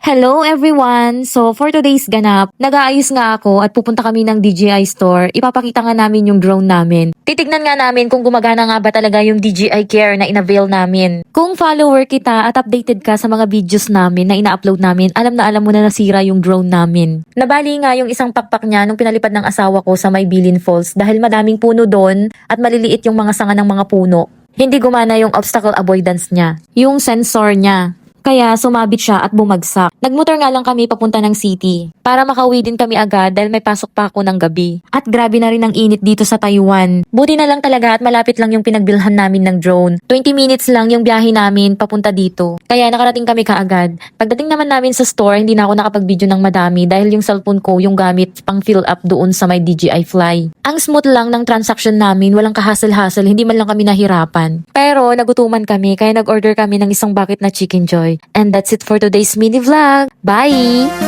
Hello everyone! So for today's ganap, nag-aayos nga ako at pupunta kami ng DJI store. Ipapakita nga namin yung drone namin. Titignan nga namin kung gumagana nga ba talaga yung DJI Care na inavail namin. Kung follower kita at updated ka sa mga videos namin na ina-upload namin, alam na alam mo na nasira yung drone namin. Nabali nga yung isang pakpak niya nung pinalipad ng asawa ko sa may Bilin Falls dahil madaming puno doon at maliliit yung mga sanga ng mga puno. Hindi gumana yung obstacle avoidance niya, yung sensor niya. Kaya sumabit siya at bumagsak. Nagmotor nga lang kami papunta ng city para makauwi din kami agad dahil may pasok pa ako ng gabi. At grabe na rin ang init dito sa Taiwan. Buti na lang talaga at malapit lang yung pinagbilhan namin ng drone. 20 minutes lang yung biyahe namin papunta dito. Kaya nakarating kami kaagad. Pagdating naman namin sa store, hindi na ako nakapag-video ng madami dahil yung cellphone ko yung gamit pang fill up doon sa may DJI Fly. Ang smooth lang ng transaction namin, walang kahasel-hasel, hindi man lang kami nahirapan. Pero nagutuman kami kaya nag-order kami ng isang bucket na Chicken Joy. And that's it for today's mini vlog. Bye!